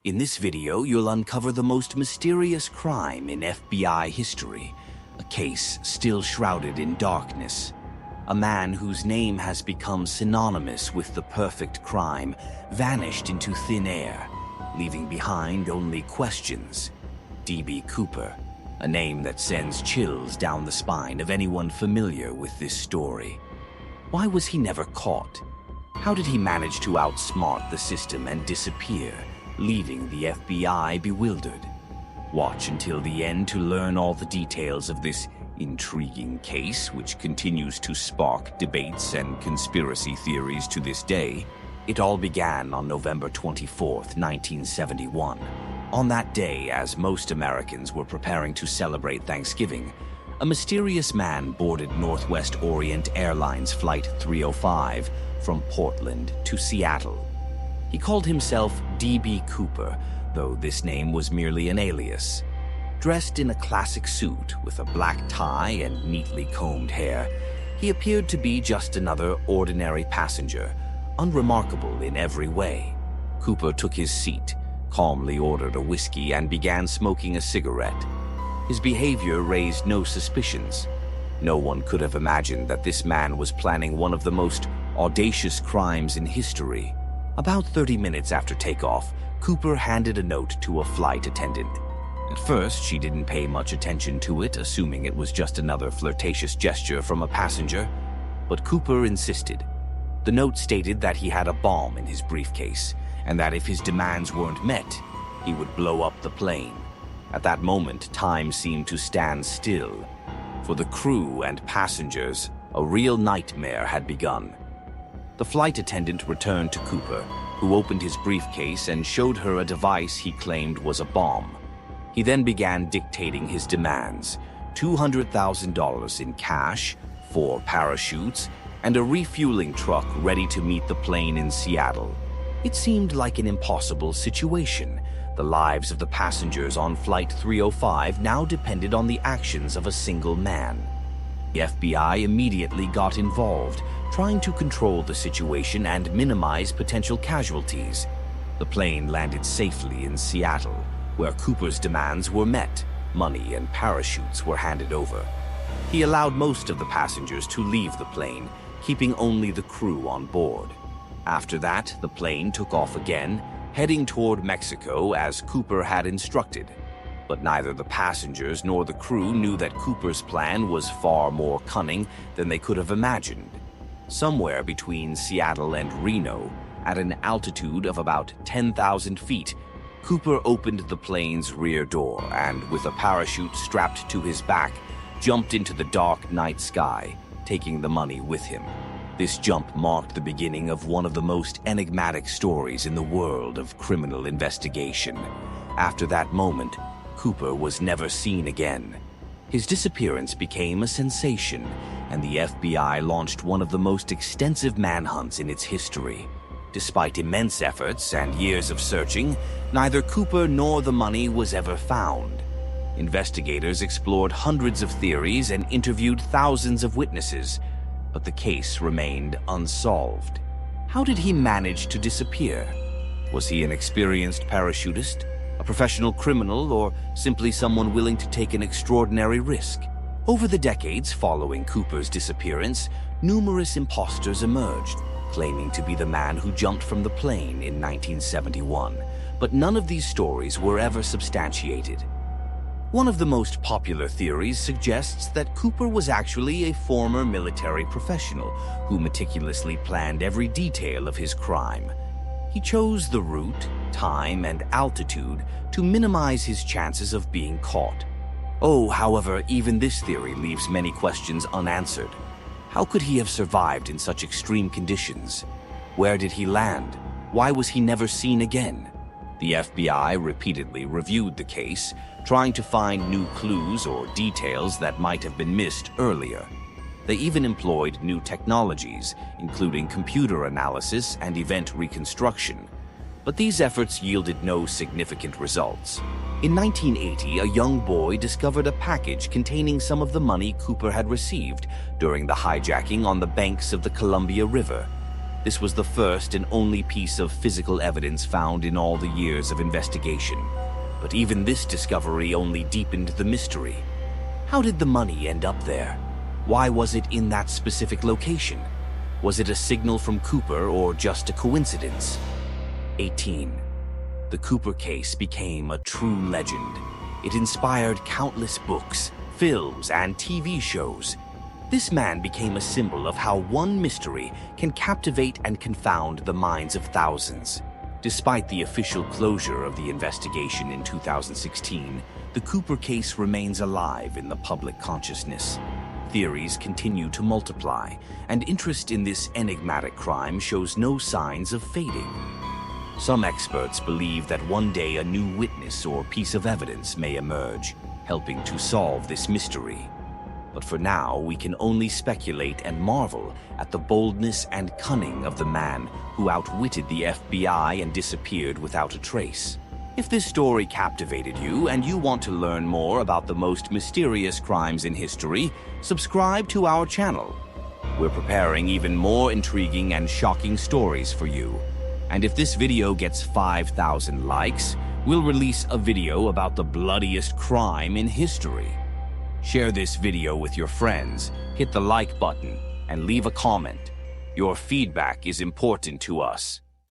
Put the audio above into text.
In this video, you'll uncover the most mysterious crime in FBI history, a case still shrouded in darkness. A man whose name has become synonymous with the perfect crime vanished into thin air, leaving behind only questions. D.B. Cooper, a name that sends chills down the spine of anyone familiar with this story. Why was he never caught? How did he manage to outsmart the system and disappear, leaving the FBI bewildered? Watch until the end to learn all the details of this intriguing case, which continues to spark debates and conspiracy theories to this day. It all began on November 24th, 1971. On that day, as most Americans were preparing to celebrate Thanksgiving, a mysterious man boarded Northwest Orient Airlines Flight 305 from Portland to Seattle. He called himself D.B. Cooper, though this name was merely an alias. Dressed in a classic suit with a black tie and neatly combed hair, he appeared to be just another ordinary passenger, unremarkable in every way. Cooper took his seat, calmly ordered a whiskey, and began smoking a cigarette. His behavior raised no suspicions. No one could have imagined that this man was planning one of the most audacious crimes in history. About 30 minutes after takeoff, Cooper handed a note to a flight attendant. At first, she didn't pay much attention to it, assuming it was just another flirtatious gesture from a passenger. But Cooper insisted. The note stated that he had a bomb in his briefcase, and that if his demands weren't met, he would blow up the plane. At that moment, time seemed to stand still. For the crew and passengers, a real nightmare had begun. The flight attendant returned to Cooper, who opened his briefcase and showed her a device he claimed was a bomb. He then began dictating his demands: $200,000 in cash, 4 parachutes, and a refueling truck ready to meet the plane in Seattle. It seemed like an impossible situation. The lives of the passengers on Flight 305 now depended on the actions of a single man. The FBI immediately got involved, trying to control the situation and minimize potential casualties. The plane landed safely in Seattle, where Cooper's demands were met. Money and parachutes were handed over. He allowed most of the passengers to leave the plane, keeping only the crew on board. After that, the plane took off again, heading toward Mexico as Cooper had instructed. But neither the passengers nor the crew knew that Cooper's plan was far more cunning than they could have imagined. Somewhere between Seattle and Reno, at an altitude of about 10,000 feet, Cooper opened the plane's rear door and, with a parachute strapped to his back, jumped into the dark night sky, taking the money with him. This jump marked the beginning of one of the most enigmatic stories in the world of criminal investigation. After that moment, Cooper was never seen again. His disappearance became a sensation, and the FBI launched one of the most extensive manhunts in its history. Despite immense efforts and years of searching, neither Cooper nor the money was ever found. Investigators explored hundreds of theories and interviewed thousands of witnesses, but the case remained unsolved. How did he manage to disappear? Was he an experienced parachutist, a professional criminal, or simply someone willing to take an extraordinary risk? Over the decades following Cooper's disappearance, numerous imposters emerged, claiming to be the man who jumped from the plane in 1971, but none of these stories were ever substantiated. One of the most popular theories suggests that Cooper was actually a former military professional who meticulously planned every detail of his crime. He chose the route, time, and altitude to minimize his chances of being caught. However, even this theory leaves many questions unanswered. How could he have survived in such extreme conditions? Where did he land? Why was he never seen again? The FBI repeatedly reviewed the case, trying to find new clues or details that might have been missed earlier. They even employed new technologies, including computer analysis and event reconstruction. But these efforts yielded no significant results. In 1980, a young boy discovered a package containing some of the money Cooper had received during the hijacking on the banks of the Columbia River. This was the first and only piece of physical evidence found in all the years of investigation. But even this discovery only deepened the mystery. How did the money end up there? Why was it in that specific location? Was it a signal from Cooper or just a coincidence? 18. The Cooper case became a true legend. It inspired countless books, films, and TV shows. This man became a symbol of how one mystery can captivate and confound the minds of thousands. Despite the official closure of the investigation in 2016, the Cooper case remains alive in the public consciousness. Theories continue to multiply, and interest in this enigmatic crime shows no signs of fading. Some experts believe that one day a new witness or piece of evidence may emerge, helping to solve this mystery. But for now, we can only speculate and marvel at the boldness and cunning of the man who outwitted the FBI and disappeared without a trace. If this story captivated you and you want to learn more about the most mysterious crimes in history, subscribe to our channel. We're preparing even more intriguing and shocking stories for you. And if this video gets 5,000 likes, we'll release a video about the bloodiest crime in history. Share this video with your friends, hit the like button, and leave a comment. Your feedback is important to us.